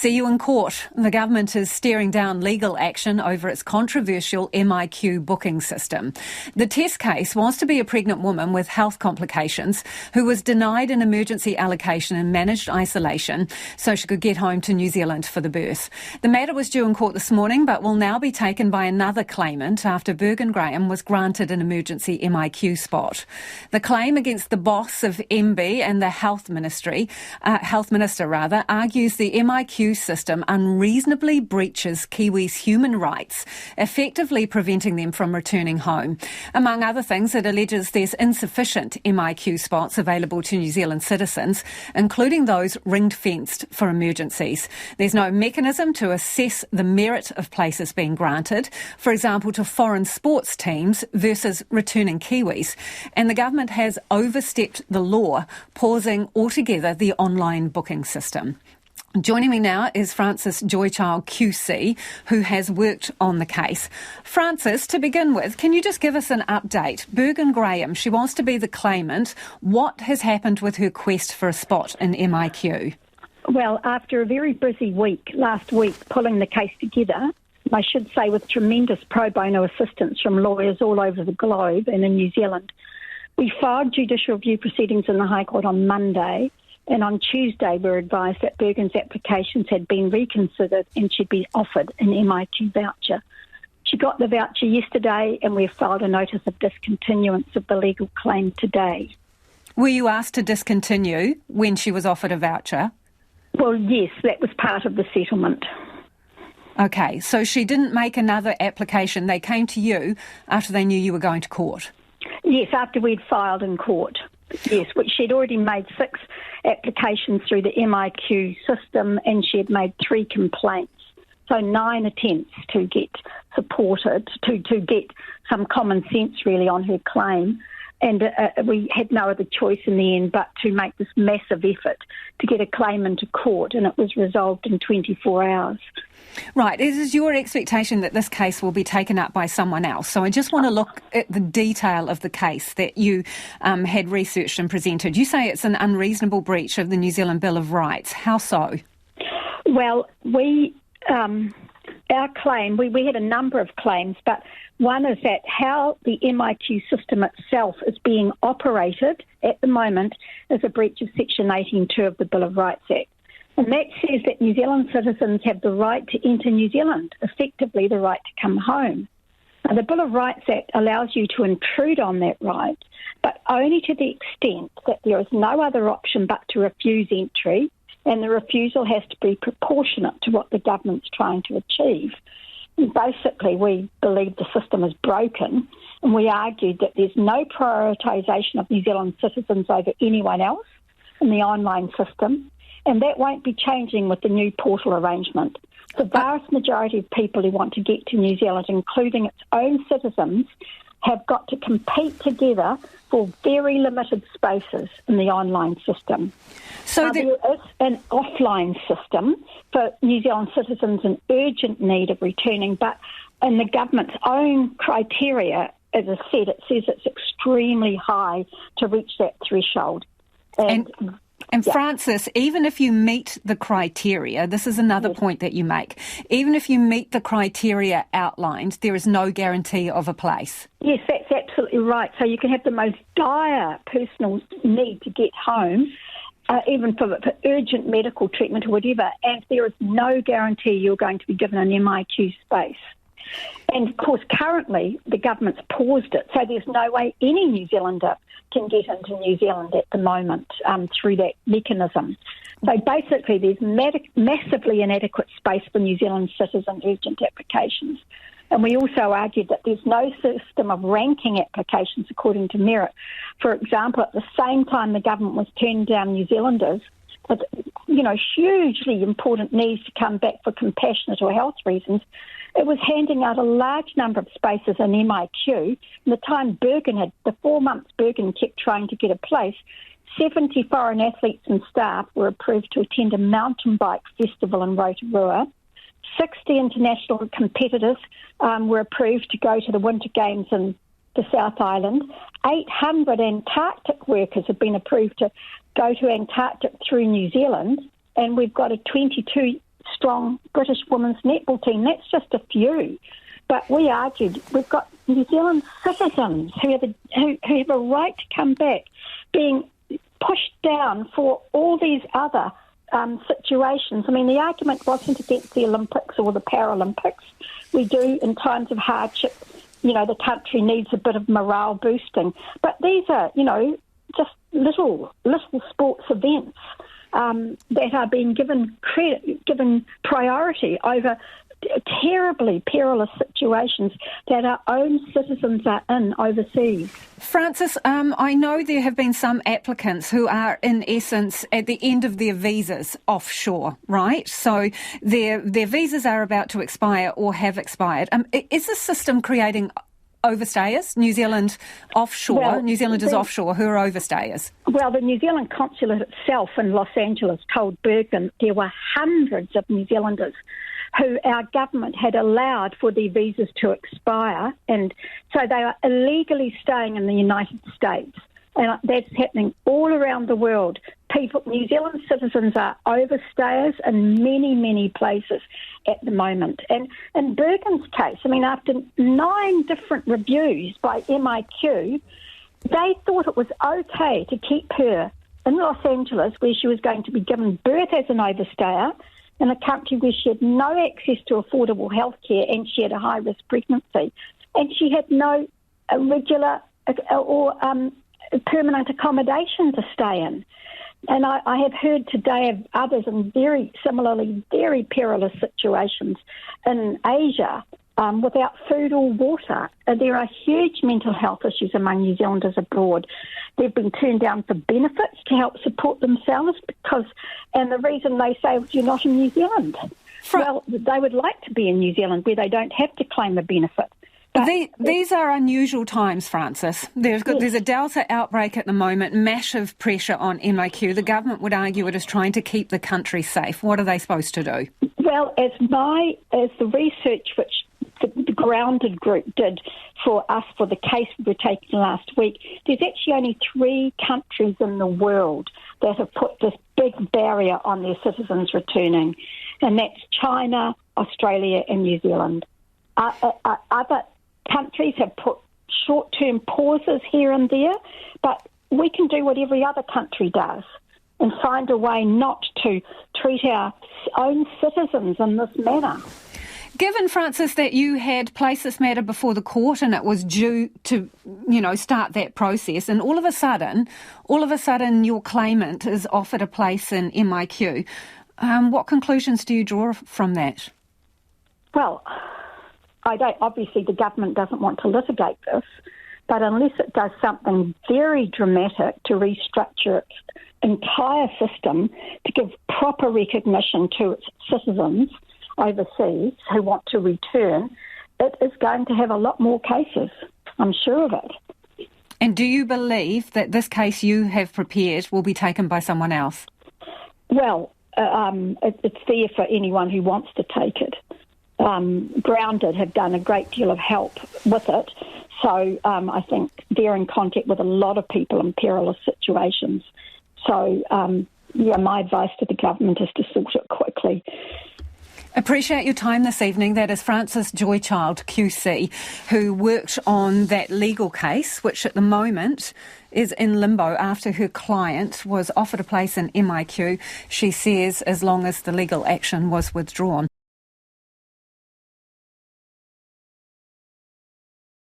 See you in court. The government is staring down legal action over its controversial MIQ booking system. The test case was to be a pregnant woman with health complications who was denied an emergency allocation in managed isolation so she could get home to New Zealand for the birth. The matter was due in court this morning but will now be taken by another claimant after Bergen Graham was granted an emergency MIQ spot. The claim against the boss of MB and the Health Minister argues the MIQ system unreasonably breaches Kiwis' human rights, effectively preventing them from returning home. Among other things, it alleges there's insufficient MIQ spots available to New Zealand citizens, including those ring-fenced for emergencies. There's no mechanism to assess the merit of places being granted, for example, to foreign sports teams versus returning Kiwis. And the government has overstepped the law, pausing altogether the online booking system. Joining me now is Frances Joychild QC, who has worked on the case. Frances, to begin with, can you just give us an update? Bergen Graham, she wants to be the claimant. What has happened with her quest for a spot in MIQ? Well, after a very busy week last week pulling the case together, I should say with tremendous pro bono assistance from lawyers all over the globe and in New Zealand, we filed judicial review proceedings in the High Court on Monday. And on Tuesday, we were advised that Bergen's applications had been reconsidered and she'd be offered an MIQ voucher. She got the voucher yesterday and we've filed a notice of discontinuance of the legal claim today. Were you asked to discontinue when she was offered a voucher? Well, yes, that was part of the settlement. OK, so she didn't make another application. They came to you after they knew you were going to court? Yes, after we'd filed in court. Yes, which she'd already made 6 applications through the MIQ system and she had made 3 complaints. So 9 attempts to get supported, to get some common sense really on her claim. And we had no other choice in the end but to make this massive effort to get a claim into court, and it was resolved in 24 hours. Right. It is your expectation that this case will be taken up by someone else. So I just want to look at the detail of the case that you had researched and presented. You say it's an unreasonable breach of the New Zealand Bill of Rights. How so? Well, our claim, we had a number of claims, but one is that how the MIQ system itself is being operated at the moment is a breach of Section 18.2 of the Bill of Rights Act. And that says that New Zealand citizens have the right to enter New Zealand, effectively the right to come home. Now, the Bill of Rights Act allows you to intrude on that right, but only to the extent that there is no other option but to refuse entry, and the refusal has to be proportionate to what the government's trying to achieve. And basically, we believe the system is broken, and we argued that there's no prioritisation of New Zealand citizens over anyone else in the online system, and that won't be changing with the new portal arrangement. The vast majority of people who want to get to New Zealand, including its own citizens, have got to compete together for very limited spaces in the online system. So there is an offline system for New Zealand citizens in urgent need of returning, but in the government's own criteria, as I said, it says it's extremely high to reach that threshold. And Frances, even if you meet the criteria, this is another point that you make, even if you meet the criteria outlined, there is no guarantee of a place. Yes, that's absolutely right. So you can have the most dire personal need to get home, even for urgent medical treatment or whatever, and there is no guarantee you're going to be given an MIQ space. And, of course, currently the government's paused it, so there's no way any New Zealander can get into New Zealand at the moment through that mechanism. So basically there's massively inadequate space for New Zealand citizen urgent applications. And we also argued that there's no system of ranking applications according to merit. For example, at the same time the government was turning down New Zealanders with, hugely important needs to come back for compassionate or health reasons, it was handing out a large number of spaces in MIQ. In the time the 4 months Bergen kept trying to get a place, 70 foreign athletes and staff were approved to attend a mountain bike festival in Rotorua. 60 international competitors were approved to go to the Winter Games in the South Island. 800 Antarctic workers have been approved to go to Antarctic through New Zealand. And we've got a 22 strong British women's netball team. That's just a few. But we argued we've got New Zealand citizens who have a right to come back being pushed down for all these other situations. I mean, the argument wasn't against the Olympics or the Paralympics. We do, in times of hardship, the country needs a bit of morale boosting. But these are, just little sports events that are being given priority over terribly perilous situations that our own citizens are in overseas. Frances, I know there have been some applicants who are, in essence, at the end of their visas offshore, right? So their visas are about to expire or have expired. Is the system creating overstayers? New Zealanders offshore who are overstayers? Well, the New Zealand consulate itself in Los Angeles told Birkin there were hundreds of New Zealanders who our government had allowed for their visas to expire, and so they are illegally staying in the United States. And that's happening all around the world. New Zealand citizens are overstayers in many, many places at the moment. And in Birkin's case, after 9 different reviews by MIQ, they thought it was okay to keep her in Los Angeles, where she was going to be given birth as an overstayer, in a country where she had no access to affordable health care and she had a high-risk pregnancy. And she had no regular or permanent accommodation to stay in. And I have heard today of others in very perilous situations in Asia without food or water. There are huge mental health issues among New Zealanders abroad. They've been turned down for benefits to help support themselves and the reason they say, you're not in New Zealand. Well, they would like to be in New Zealand where they don't have to claim a benefit. These are unusual times, Frances. There's a Delta outbreak at the moment, massive pressure on MIQ. The government would argue it is trying to keep the country safe. What are they supposed to do? Well, as the research which the Grounded group did for us for the case we were taking last week, there's actually only 3 countries in the world that have put this big barrier on their citizens returning, and that's China, Australia and New Zealand. Other countries have put short-term pauses here and there, but we can do what every other country does and find a way not to treat our own citizens in this manner. Given, Frances, that you had placed this matter before the court and it was due to, start that process, and all of a sudden your claimant is offered a place in MIQ, what conclusions do you draw from that? Well, obviously the government doesn't want to litigate this, but unless it does something very dramatic to restructure its entire system to give proper recognition to its citizens overseas who want to return, it is going to have a lot more cases. I'm sure of it. And do you believe that this case you have prepared will be taken by someone else? Well, it's there for anyone who wants to take it. Grounded have done a great deal of help with it, so I think they're in contact with a lot of people in perilous situations. So, my advice to the government is to sort it quickly. Appreciate your time this evening. That is Frances Joychild, QC, who worked on that legal case, which at the moment is in limbo after her client was offered a place in MIQ. She says as long as the legal action was withdrawn.